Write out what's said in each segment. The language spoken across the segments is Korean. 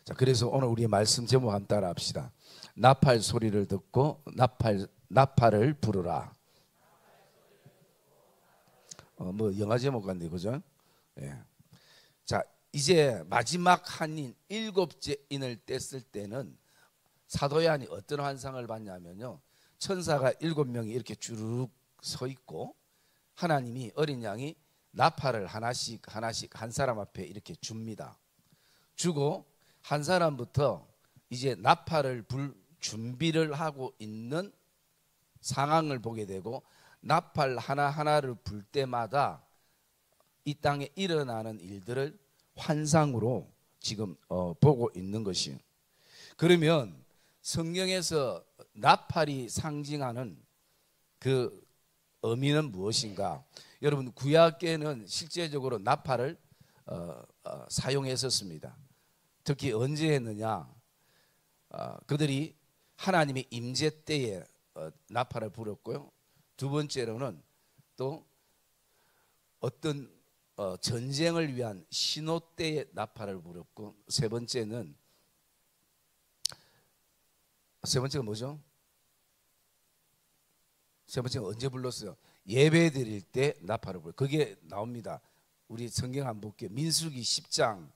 자, 그래서 오늘 우리 말씀 제목 한번 따라 합시다. 나팔 소리를 듣고 나팔을 부르라. 뭐 영화 제목 같네, 그죠? 예. 자, 이제 마지막 한인 일곱째 인을 뗐을 때는 사도 요한이 어떤 환상을 봤냐면요, 천사가 7명이 이렇게 주르륵 서 있고 하나님이 어린 양이 나팔을 하나씩 한 사람 앞에 이렇게 줍니다. 주고 한 사람부터 이제 나팔을 불 준비를 하고 있는 상황을 보게 되고, 나팔 하나하나를 불 때마다 이 땅에 일어나는 일들을 환상으로 지금 보고 있는 것이에요. 그러면 성경에서 나팔이 상징하는 그 의미는 무엇인가? 여러분, 구약에는 실제적으로 나팔을 사용했었습니다. 특히 언제 했느냐? 그들이 하나님의 임재 때에 나팔을 불었고요. 두 번째로는 또 어떤 전쟁을 위한 신호 때에 나팔을 불었고, 세 번째가 뭐죠? 세 번째가 언제 불렀어요? 예배 드릴 때 나팔을 불어요. 그게 나옵니다. 우리 성경 한번 볼게요. 민수기 10장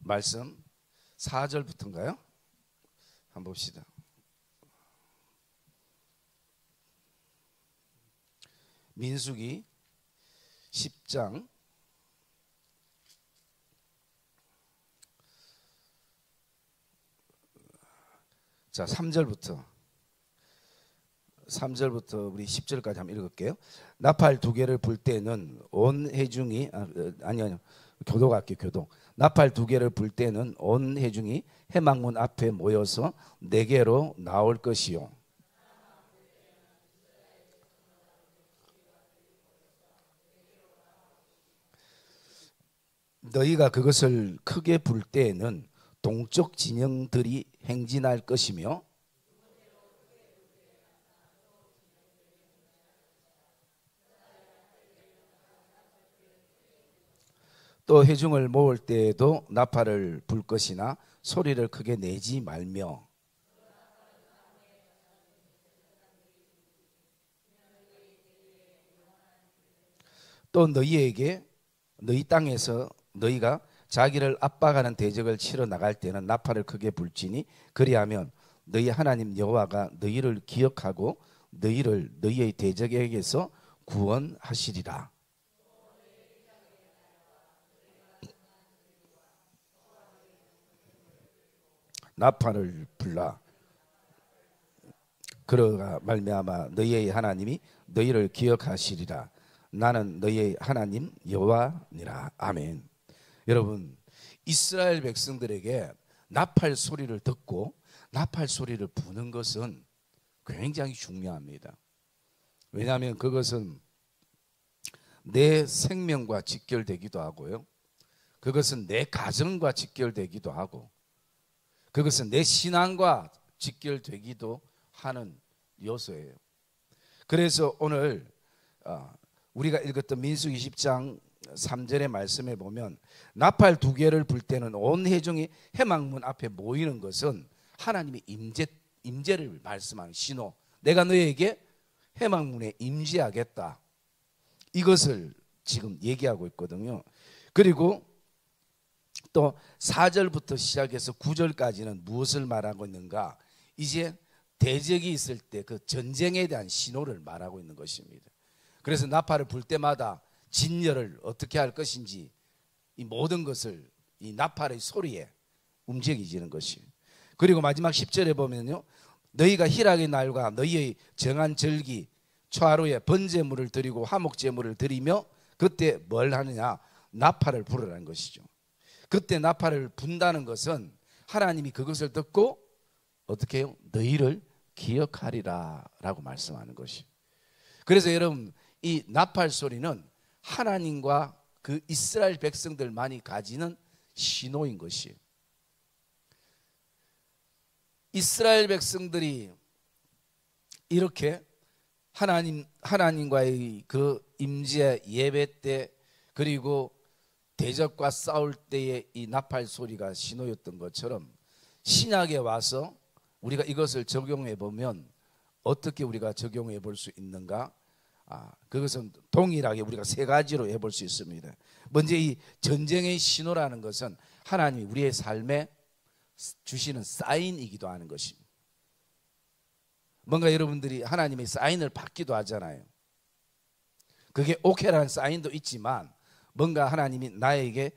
말씀 4절부터인가요? 한번 봅시다. 민수기 10장 자 3절부터 우리 10절까지 한번 읽을게요. 나팔 2개를 불 때는 온 회중이 교도가 할게요. 교도. 나팔 2개를 불 때는 온 회중이 회막문 앞에 모여서 내게로 나올 것이요. 너희가 그것을 크게 불 때에는 동쪽 진영들이 행진할 것이며, 또 회중을 모을 때에도 나팔을 불 것이나 소리를 크게 내지 말며, 또 너희 땅에서 너희가 자기를 압박하는 대적을 치러 나갈 때는 나팔을 크게 불지니, 그리하면 너희 하나님 여호와가 너희를 기억하고 너희를 너희의 대적에게서 구원하시리라. 나팔을 불라. 그러가 말미암아 너희의 하나님이 너희를 기억하시리라. 나는 너희의 하나님 여호와니라. 아멘. 여러분, 이스라엘 백성들에게 나팔 소리를 듣고 나팔 소리를 부는 것은 굉장히 중요합니다. 왜냐하면 그것은 내 생명과 직결되기도 하고요, 그것은 내 가정과 직결되기도 하고, 그것은 내 신앙과 직결되기도 하는 요소예요. 그래서 오늘 우리가 읽었던 민수기 10장 3절의 말씀에 보면, 나팔 2개를 불 때는 온 회중이 회막문 앞에 모이는 것은 하나님의 임재를 말씀하는 신호, 내가 너에게 회막문에 임재하겠다, 이것을 지금 얘기하고 있거든요. 그리고 또 4절부터 시작해서 9절까지는 무엇을 말하고 있는가? 이제 대적이 있을 때 그 전쟁에 대한 신호를 말하고 있는 것입니다. 그래서 나팔을 불 때마다 진열을 어떻게 할 것인지, 이 모든 것을 이 나팔의 소리에 움직이지는 것이에요. 그리고 마지막 10절에 보면요, 너희가 희락의 날과 너희의 정한 절기 초하루에 번제물을 드리고 화목제물을 드리며, 그때 뭘 하느냐? 나팔을 부르라는 것이죠. 그때 나팔을 분다는 것은 하나님이 그것을 듣고 어떻게 해요? 너희를 기억하리라 라고 말씀하는 것이에요. 그래서 여러분, 이 나팔 소리는 하나님과 그 이스라엘 백성들만이 가지는 신호인 것이에요. 이스라엘 백성들이 이렇게 하나님과의 그 임재 예배 때, 그리고 대적과 싸울 때의 이 나팔 소리가 신호였던 것처럼 신약에 와서 우리가 이것을 적용해 보면 어떻게 우리가 적용해 볼 수 있는가? 그것은 동일하게 우리가 세 가지로 해볼 수 있습니다. 먼저 이 전쟁의 신호라는 것은 하나님이 우리의 삶에 주시는 사인이기도 하는 것입니다. 뭔가 여러분들이 하나님의 사인을 받기도 하잖아요. 그게 오케이라는 사인도 있지만 뭔가 하나님이 나에게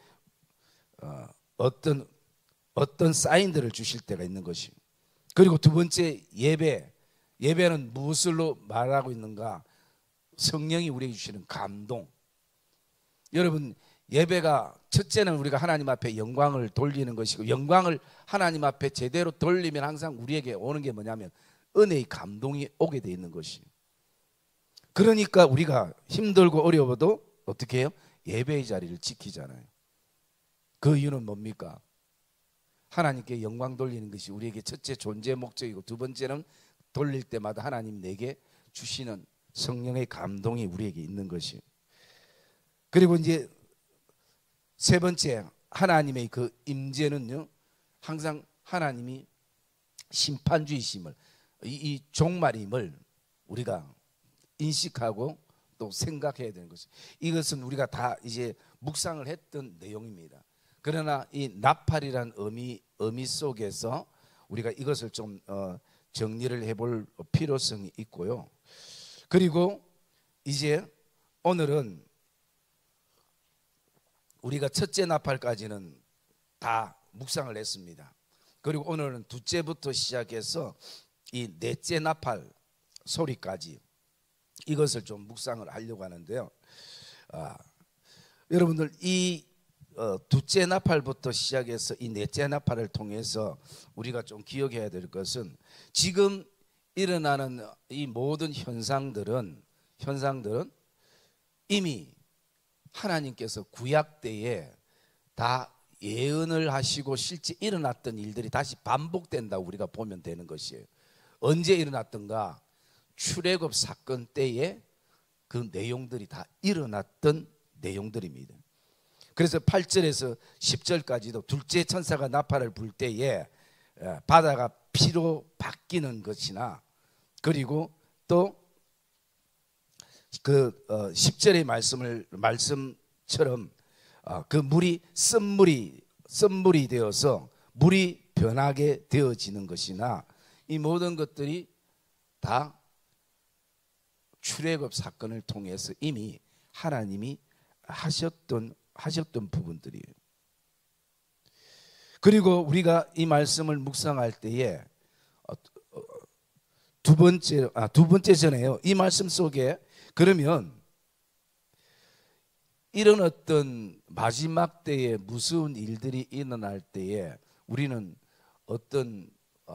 어떤 사인들을 주실 때가 있는 것입니다. 그리고 두 번째 예배는 무엇으로 말하고 있는가? 성령이 우리에게 주시는 감동. 여러분, 예배가 첫째는 우리가 하나님 앞에 영광을 돌리는 것이고, 영광을 하나님 앞에 제대로 돌리면 항상 우리에게 오는 게 뭐냐면 은혜의 감동이 오게 돼 있는 것이에요. 그러니까 우리가 힘들고 어려워도 어떻게 해요? 예배의 자리를 지키잖아요. 그 이유는 뭡니까? 하나님께 영광 돌리는 것이 우리에게 첫째 존재 목적이고, 두 번째는 돌릴 때마다 하나님 내게 주시는 성령의 감동이 우리에게 있는 것이에요. 그리고 이제 세 번째, 하나님의 그 임재는요, 항상 하나님이 심판주의심을, 이 종말임을 우리가 인식하고 또 생각해야 되는 것이, 이것은 우리가 다 이제 묵상을 했던 내용입니다. 그러나 이 나팔이란 의미 속에서 우리가 이것을 좀 정리를 해볼 필요성이 있고요. 그리고 이제 오늘은 우리가 첫째 나팔까지는 다 묵상을 했습니다. 그리고 오늘은 둘째부터 시작해서 이 넷째 나팔 소리까지 이것을 좀 묵상을 하려고 하는데요. 여러분들 이 둘째 나팔부터 시작해서 이 넷째 나팔을 통해서 우리가 좀 기억해야 될 것은, 지금 일어나는 이 모든 현상들은 이미 하나님께서 구약 때에 다 예언을 하시고 실제 일어났던 일들이 다시 반복된다고 우리가 보면 되는 것이에요. 언제 일어났던가? 출애굽 사건 때에 그 내용들이 다 일어났던 내용들입니다. 그래서 8절에서 10절까지도 둘째 천사가 나팔을 불 때에 바다가 피로 바뀌는 것이나, 그리고 또 그 10절의 말씀처럼 그 물이 쓴물이 되어서 물이 변하게 되어지는 것이나, 이 모든 것들이 다 출애굽 사건을 통해서 이미 하나님이 하셨던 부분들이에요. 그리고 우리가 이 말씀을 묵상할 때에 두 번째 전에요. 이 말씀 속에 그러면 이런 어떤 마지막 때에 무서운 일들이 일어날 때에 우리는 어떤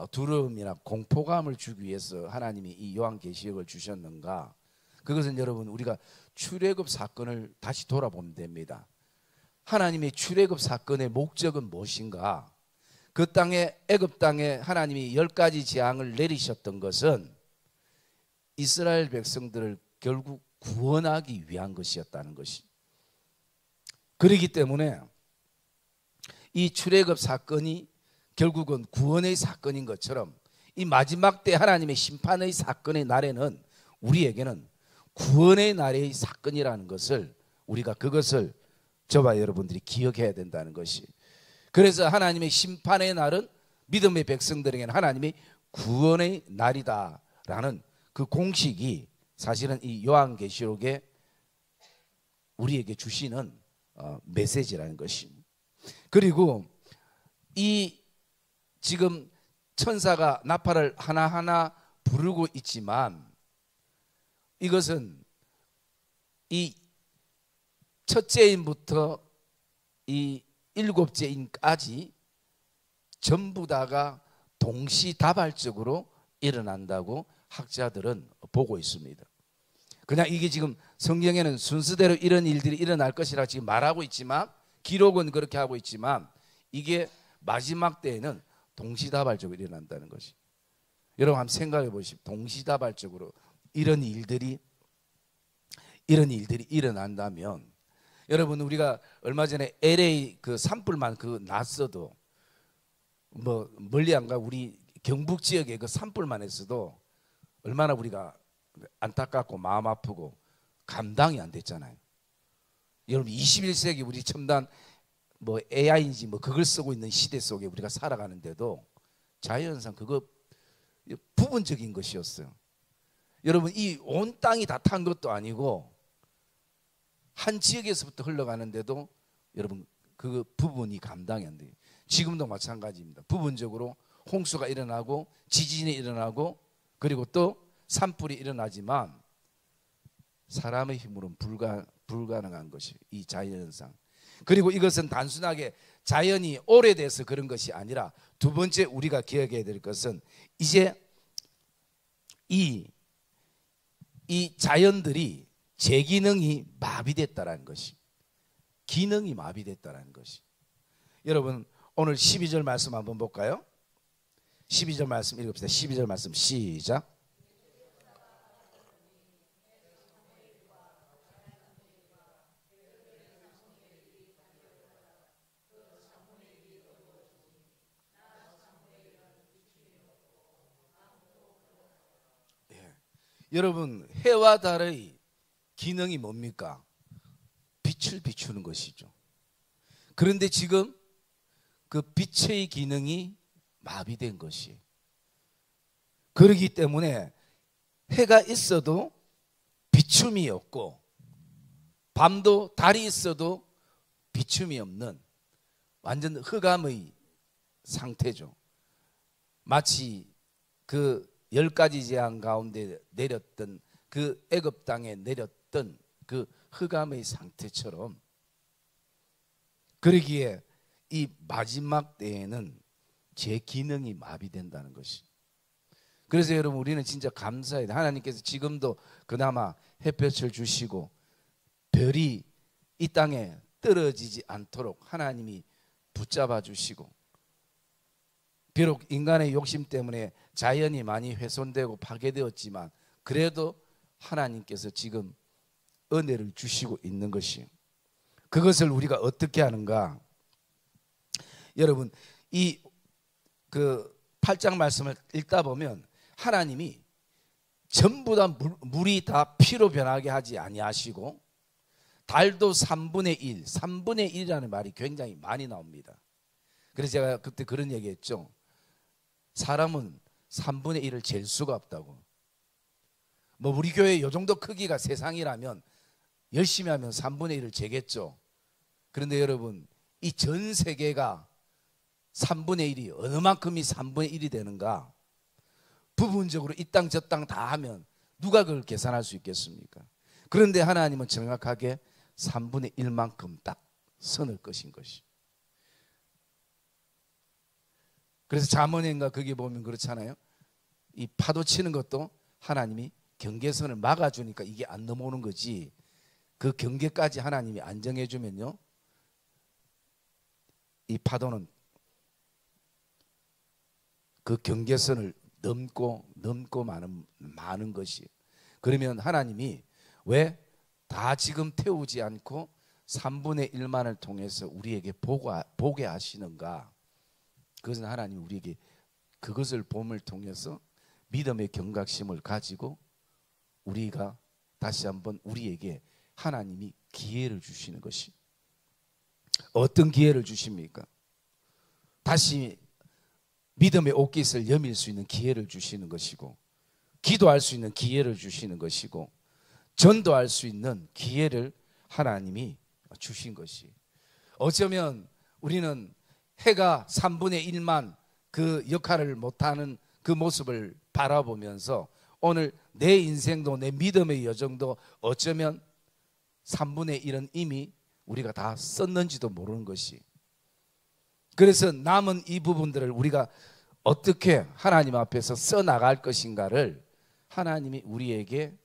두려움이나 공포감을 주기 위해서 하나님이 이 요한계시록을 주셨는가? 그것은 여러분, 우리가 출애굽 사건을 다시 돌아보면 됩니다. 하나님의 출애굽 사건의 목적은 무엇인가? 그 땅에, 애굽 땅에 하나님이 10가지 재앙을 내리셨던 것은 이스라엘 백성들을 결국 구원하기 위한 것이었다는 것이. 그렇기 때문에 이 출애굽 사건이 결국은 구원의 사건인 것처럼, 이 마지막 때 하나님의 심판의 사건의 날에는 우리에게는 구원의 날의 사건이라는 것을, 우리가 그것을 저와 여러분들이 기억해야 된다는 것이. 그래서 하나님의 심판의 날은 믿음의 백성들에게는 하나님의 구원의 날이다라는 그 공식이 사실은 이 요한계시록에 우리에게 주시는 메시지라는 것입니다. 그리고 이 지금 천사가 나팔을 하나하나 부르고 있지만, 이것은 이 첫째인부터 이 일곱째인까지 전부 다가 동시다발적으로 일어난다고 학자들은 보고 있습니다. 그냥 이게 지금 성경에는 순서대로 이런 일들이 일어날 것이라 지금 말하고 있지만, 기록은 그렇게 하고 있지만, 이게 마지막 때에는 동시다발적으로 일어난다는 것이. 여러분 한번 생각해 보십시오. 동시다발적으로 이런 일들이 일어난다면 여러분 우리가 얼마 전에 LA 그 산불만 그 났어도 뭐 멀리 안 가 우리 경북 지역에 그 산불만 했어도 얼마나 우리가 안타깝고 마음 아프고 감당이 안 됐잖아요. 여러분 21세기 우리 첨단 뭐 AI인지 뭐 그걸 쓰고 있는 시대 속에 우리가 살아가는데도 자연상 그거 부분적인 것이었어요. 여러분 이 온 땅이 다 탄 것도 아니고 한 지역에서부터 흘러가는데도 여러분 그 부분이 감당이 안 돼요. 지금도 마찬가지입니다. 부분적으로 홍수가 일어나고 지진이 일어나고 그리고 또 산불이 일어나지만 사람의 힘으로는 불가능한 것이 이 자연현상. 그리고 이것은 단순하게 자연이 오래돼서 그런 것이 아니라 두 번째 우리가 기억해야 될 것은 이제 이 자연들이 제 기능이 마비됐다라는 것이, 기능이 마비됐다라는 것이. 여러분 오늘 12절 말씀 한번 볼까요? 12절 말씀 읽읍시다. 12절 말씀 시작. 여러분 해와 달의 기능이 뭡니까? 빛을 비추는 것이죠. 그런데 지금 그 빛의 기능이 마비된 것이, 그렇기 때문에 해가 있어도 비춤이 없고 밤도 달이 있어도 비춤이 없는 완전 흑암의 상태죠. 마치 그 10가지 재앙 가운데 내렸던 그 애굽 땅에 내렸던 그 흑암의 상태처럼, 그러기에 이 마지막 때에는 제 기능이 마비된다는 것이. 그래서 여러분 우리는 진짜 감사해야 돼. 하나님께서 지금도 그나마 햇볕을 주시고 별이 이 땅에 떨어지지 않도록 하나님이 붙잡아 주시고, 비록 인간의 욕심 때문에 자연이 많이 훼손되고 파괴되었지만 그래도 하나님께서 지금 은혜를 주시고 있는 것이에요. 그것을 우리가 어떻게 하는가? 여러분 이 그 8장 말씀을 읽다 보면 하나님이 전부 다 물이 다 피로 변하게 하지 아니하시고 달도 3분의 1, 3분의 1이라는 말이 굉장히 많이 나옵니다. 그래서 제가 그때 그런 얘기했죠. 사람은 3분의 1을 잴 수가 없다고. 뭐 우리 교회 이 정도 크기가 세상이라면 열심히 하면 3분의 1을 재겠죠. 그런데 여러분 이 전 세계가 3분의 1이 어느 만큼이 3분의 1이 되는가? 부분적으로 이 땅 저 땅 다 하면 누가 그걸 계산할 수 있겠습니까? 그런데 하나님은 정확하게 3분의 1만큼 딱 선을 것인 것이. 그래서 잠언인가 거기 보면 그렇잖아요. 이 파도 치는 것도 하나님이 경계선을 막아주니까 이게 안 넘어오는 거지, 그 경계까지 하나님이 안정해 주면요 이 파도는 그 경계선을 넘고 많은 것이. 그러면 하나님이 왜 다 지금 태우지 않고 3분의 1만을 통해서 우리에게 보게 하시는가? 그것은 하나님이 우리에게 그것을 봄을 통해서 믿음의 경각심을 가지고 우리가 다시 한번 우리에게 하나님이 기회를 주시는 것이. 어떤 기회를 주십니까? 다시 믿음의 옷깃을 여밀 수 있는 기회를 주시는 것이고, 기도할 수 있는 기회를 주시는 것이고, 전도할 수 있는 기회를 하나님이 주신 것이. 어쩌면 우리는 해가 3분의 1만 그 역할을 못하는 그 모습을 바라보면서 오늘 내 인생도 내 믿음의 여정도 어쩌면 3분의 1은 이미 우리가 다 썼는지도 모르는 것이. 그래서 남은 이 부분들을 우리가 어떻게 하나님 앞에서 써나갈 것인가를 하나님이 우리에게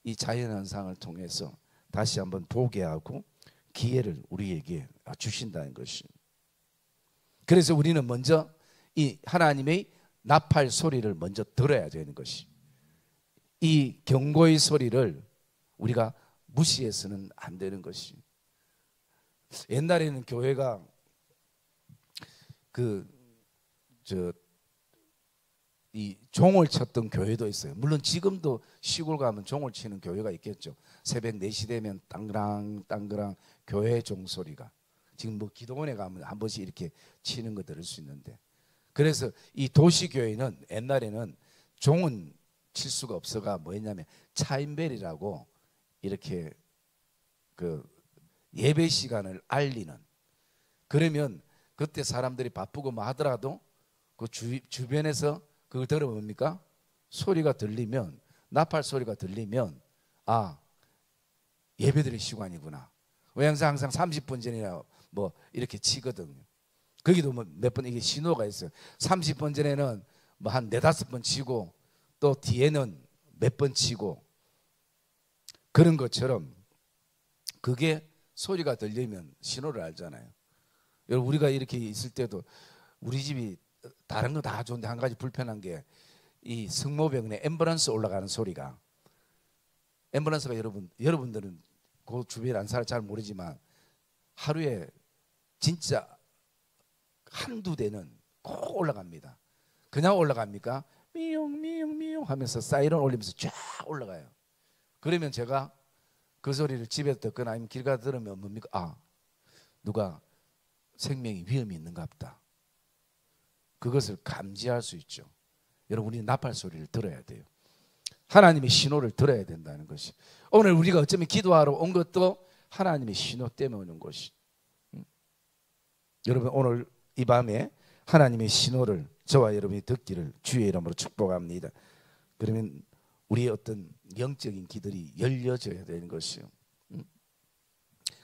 이 자연현상을 통해서 다시 한번 보게 하고 기회를 우리에게 주신다는 것이. 그래서 우리는 먼저 이 하나님의 나팔 소리를 먼저 들어야 되는 것이. 이 경고의 소리를 우리가 무시해서는 안 되는 것이. 옛날에는 교회가 이 종을 쳤던 교회도 있어요. 물론 지금도 시골 가면 종을 치는 교회가 있겠죠. 새벽 4시 되면 땅그랑 땅그랑 교회 종소리가, 지금 뭐 기도원에 가면 한 번씩 이렇게 치는 거 들을 수 있는데, 그래서 이 도시교회는 옛날에는 종은 칠 수가 없어가 뭐 했냐면 차인벨이라고 이렇게 그 예배 시간을 알리는, 그러면 그때 사람들이 바쁘고 뭐 하더라도 그 주변에서 그걸 들어 뭡니까? 소리가 들리면, 나팔 소리가 들리면 아, 예배드릴 시간이구나. 왜 항상 30분 전이나 뭐 이렇게 치거든요. 거기도 뭐 몇 번 이게 신호가 있어요. 30분 전에는 뭐 한 4-5번 치고 또 뒤에는 몇 번 치고, 그런 것처럼 그게 소리가 들리면 신호를 알잖아요. 여러분, 우리가 이렇게 있을 때도 우리 집이 다른 거 다 좋은데 한 가지 불편한 게 이 성모병원에 앰뷸런스 올라가는 소리가, 앰뷸런스가 여러분들은 그 주변에 안 살아 잘 모르지만 하루에 진짜 한두 대는 꼭 올라갑니다. 그냥 올라갑니까? 미용 미용 미용 하면서 사이렌 올리면서 쫙 올라가요. 그러면 제가 그 소리를 집에서 듣거나 아니면 길 가다 들으면 뭡니까? 아, 누가 생명이 위험이 있는가 보다. 그것을 감지할 수 있죠. 여러분, 우리는 나팔 소리를 들어야 돼요. 하나님의 신호를 들어야 된다는 것이. 오늘 우리가 어쩌면 기도하러 온 것도 하나님의 신호 때문에 오는 것이. 여러분, 오늘 이 밤에 하나님의 신호를 저와 여러분이 듣기를 주의 이름으로 축복합니다. 그러면 우리의 어떤 영적인 귀들이 열려져야 되는 것이요.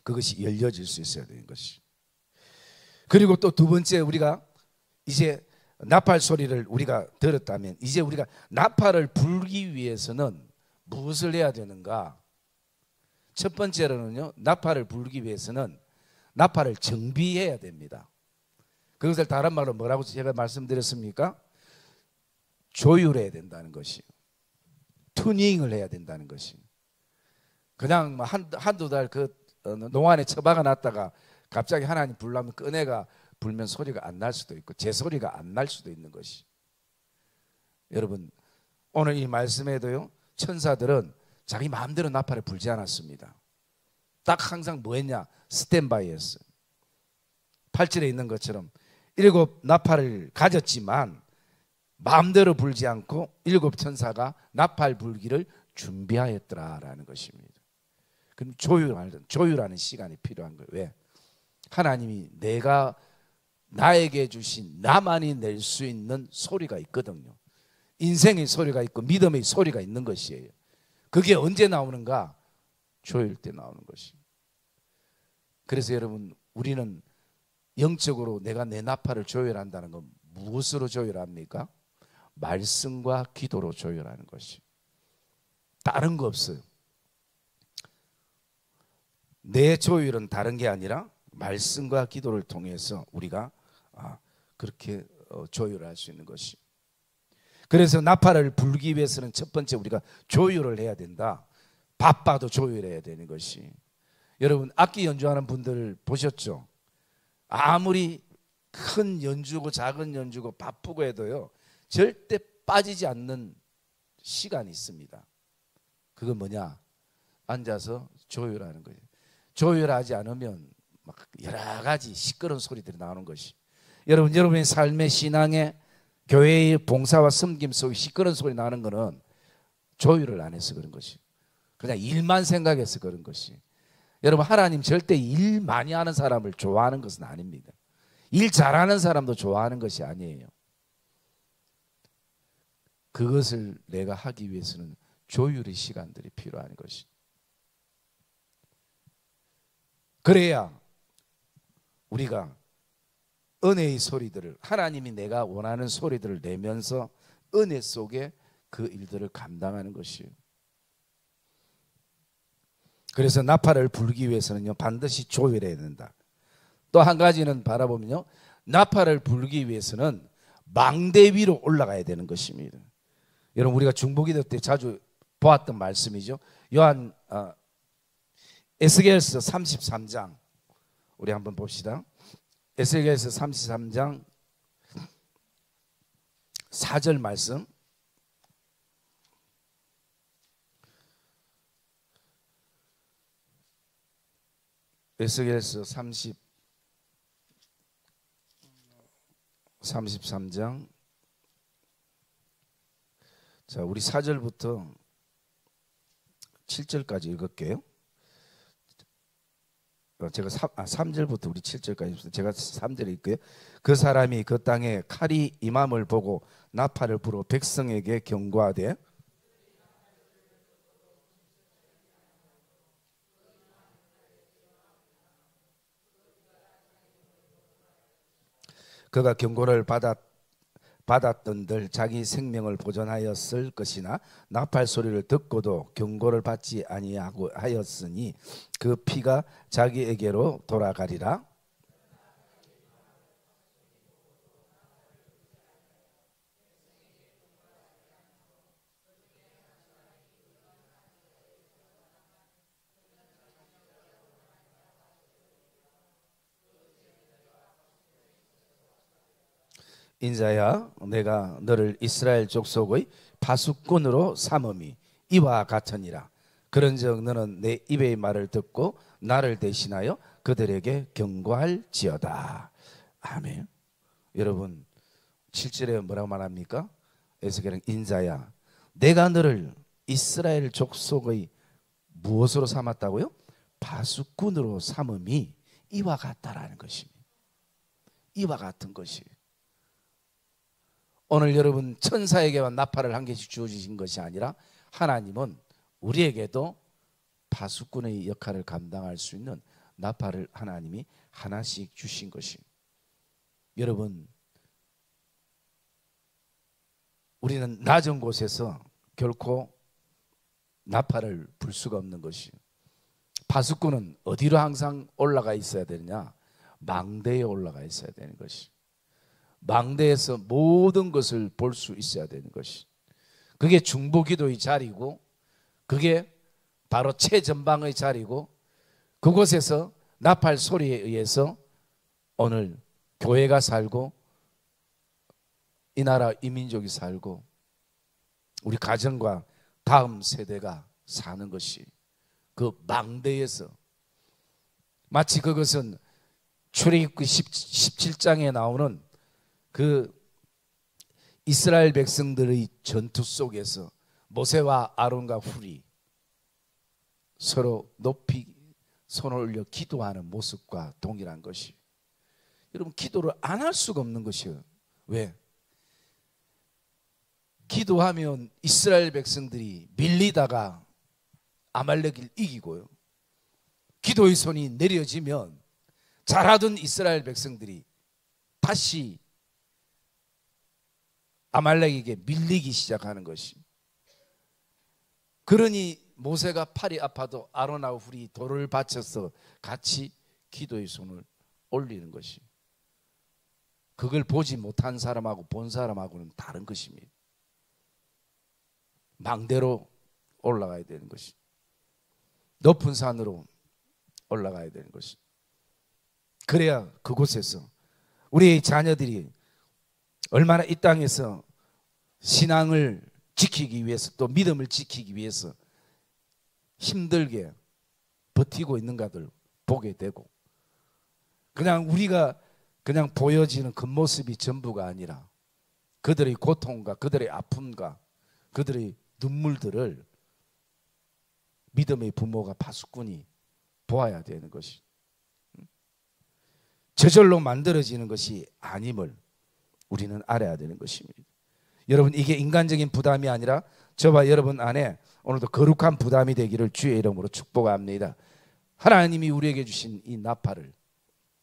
그것이 열려질 수 있어야 되는 것이. 그리고 또 두 번째, 우리가 이제 나팔 소리를 우리가 들었다면 이제 우리가 나팔을 불기 위해서는 무엇을 해야 되는가? 첫 번째로는요, 나팔을 불기 위해서는 나팔을 정비해야 됩니다. 그것을 다른 말로 뭐라고 제가 말씀드렸습니까? 조율해야 된다는 것이요. 튜닝을 해야 된다는 것이. 그냥 한두 달 그 농안에 처박아 놨다가 갑자기 하나님 불라면 꺼내가 불면 소리가 안 날 수도 있고 제 소리가 안 날 수도 있는 것이. 여러분, 오늘 이 말씀에도요, 천사들은 자기 마음대로 나팔을 불지 않았습니다. 딱 항상 뭐 했냐? 스탠바이 했어요. 8절에 있는 것처럼 7 나팔을 가졌지만 마음대로 불지 않고 7 천사가 나팔 불기를 준비하였더라라는 것입니다. 그럼 조율하는 시간이 필요한 거예요. 왜? 하나님이 내가 나에게 주신 나만이 낼 수 있는 소리가 있거든요. 인생의 소리가 있고 믿음의 소리가 있는 것이에요. 그게 언제 나오는가? 조율 때 나오는 것입니다. 그래서 여러분, 우리는 영적으로 내가 내 나팔을 조율한다는 건 무엇으로 조율합니까? 말씀과 기도로 조율하는 것이. 다른 거 없어요. 내 조율은 다른 게 아니라 말씀과 기도를 통해서 우리가 그렇게 조율할 수 있는 것이. 그래서 나팔을 불기 위해서는 첫 번째 우리가 조율을 해야 된다. 바빠도 조율해야 되는 것이. 여러분, 악기 연주하는 분들 보셨죠? 아무리 큰 연주고 작은 연주고 바쁘고 해도요, 절대 빠지지 않는 시간이 있습니다. 그건 뭐냐? 앉아서 조율하는 거예요. 조율하지 않으면 막 여러 가지 시끄러운 소리들이 나오는 것이. 여러분의 삶의 신앙의 교회의 봉사와 섬김 속에 시끄러운 소리 나는 것은 조율을 안 해서 그런 것이. 그냥 일만 생각해서 그런 것이. 여러분, 하나님 절대 일 많이 하는 사람을 좋아하는 것은 아닙니다. 일 잘하는 사람도 좋아하는 것이 아니에요. 그것을 내가 하기 위해서는 조율의 시간들이 필요한 것이. 그래야 우리가 은혜의 소리들을, 하나님이 내가 원하는 소리들을 내면서 은혜 속에 그 일들을 감당하는 것이에요. 그래서 나팔을 불기 위해서는요, 반드시 조율해야 된다. 또 한 가지는 바라보면요, 나팔을 불기 위해서는 망대 위로 올라가야 되는 것입니다. 여러분, 우리가 중보기도 때 자주 보았던 말씀이죠. 요한 에스겔서 33장 우리 한번 봅시다. 에스겔서 33장 4절 말씀. 에스겔서 33장. 자, 우리 4절부터 7절까지 읽을게요. 제가 3절부터 우리 7절까지 제가 3절 읽고요. 그 사람이 그 땅에 칼이 임함을 보고 나팔을 불어 백성에게 경고하되 그가 경고를 받았던들 자기 생명을 보존하였을 것이나 나팔 소리를 듣고도 경고를 받지 아니하고 하였으니 그 피가 자기에게로 돌아가리라. 인자야, 내가 너를 이스라엘 족속의 파수꾼으로 삼음이 이와 같으니라. 그런즉 너는 내 입의 말을 듣고 나를 대신하여 그들에게 경고할지어다. 아멘. 여러분 7절에 뭐라고 말합니까? 에스겔은 인자야, 내가 너를 이스라엘 족속의 무엇으로 삼았다고요? 파수꾼으로 삼음이 이와 같다라는 것입니다. 이와 같은 것이. 오늘 여러분 천사에게만 나팔을 한 개씩 주어지신 것이 아니라 하나님은 우리에게도 파수꾼의 역할을 감당할 수 있는 나팔을 하나님이 하나씩 주신 것입니다. 여러분 우리는 낮은 곳에서 결코 나팔을 불 수가 없는 것이에요. 파수꾼은 어디로 항상 올라가 있어야 되느냐? 망대에 올라가 있어야 되는 것이. 망대에서 모든 것을 볼 수 있어야 되는 것이. 그게 중보기도의 자리고 그게 바로 최전방의 자리고 그곳에서 나팔 소리에 의해서 오늘 교회가 살고 이 나라 이 민족이 살고 우리 가정과 다음 세대가 사는 것이 그 망대에서 마치 그것은 출애굽기 17장에 나오는 그 이스라엘 백성들의 전투 속에서 모세와 아론과 훌이 서로 높이 손을 올려 기도하는 모습과 동일한 것이. 여러분 기도를 안 할 수가 없는 것이에요. 왜? 기도하면 이스라엘 백성들이 밀리다가 아말렉을 이기고요. 기도의 손이 내려지면 잘하던 이스라엘 백성들이 다시 아말렉에게 밀리기 시작하는 것이. 그러니 모세가 팔이 아파도 아론하고 훌이 돌을 받쳐서 같이 기도의 손을 올리는 것이. 그걸 보지 못한 사람하고 본 사람하고는 다른 것입니다. 망대로 올라가야 되는 것이. 높은 산으로 올라가야 되는 것이. 그래야 그곳에서 우리의 자녀들이 얼마나 이 땅에서 신앙을 지키기 위해서 또 믿음을 지키기 위해서 힘들게 버티고 있는가를 보게 되고 그냥 우리가 그냥 보여지는 겉모습이 전부가 아니라 그들의 고통과 그들의 아픔과 그들의 눈물들을 믿음의 부모가 파수꾼이 보아야 되는 것이. 저절로 만들어지는 것이 아님을 우리는 알아야 되는 것입니다. 여러분 이게 인간적인 부담이 아니라 저와 여러분 안에 오늘도 거룩한 부담이 되기를 주의 이름으로 축복합니다. 하나님이 우리에게 주신 이 나팔을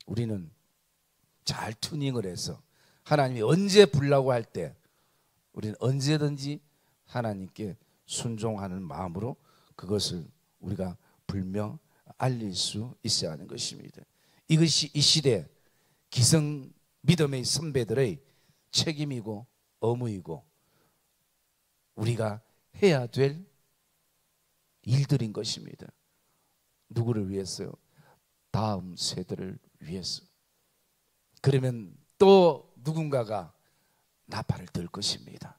우리는 잘 튜닝을 해서 하나님이 언제 불라고 할 때 우리는 언제든지 하나님께 순종하는 마음으로 그것을 우리가 불며 알릴 수 있어야 하는 것입니다. 이것이 이 시대 기성 믿음의 선배들의 책임이고 의무이고 우리가 해야 될 일들인 것입니다. 누구를 위해서요? 다음 세대를 위해서. 그러면 또 누군가가 나팔을 들 것입니다.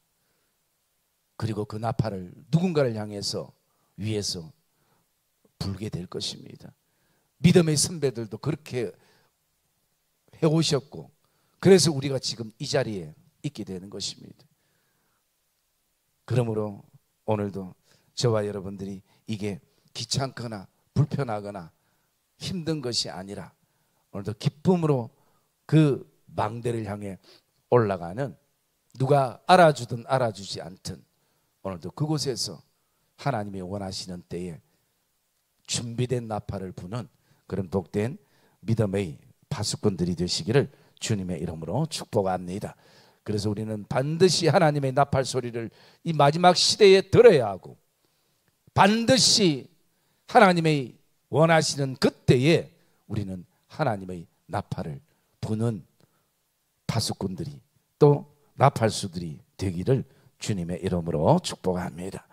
그리고 그 나팔을 누군가를 향해서 위해서 불게 될 것입니다. 믿음의 선배들도 그렇게 해오셨고, 그래서 우리가 지금 이 자리에 있게 되는 것입니다. 그러므로 오늘도 저와 여러분들이 이게 귀찮거나 불편하거나 힘든 것이 아니라 오늘도 기쁨으로 그 망대를 향해 올라가는, 누가 알아주든 알아주지 않든 오늘도 그곳에서 하나님이 원하시는 때에 준비된 나팔을 부는 그런 복된 믿음의 파수꾼들이 되시기를 주님의 이름으로 축복합니다. 그래서 우리는 반드시 하나님의 나팔 소리를 이 마지막 시대에 들어야 하고, 반드시 하나님의 원하시는 그때에 우리는 하나님의 나팔을 부는 파수꾼들이, 또 나팔수들이 되기를 주님의 이름으로 축복합니다.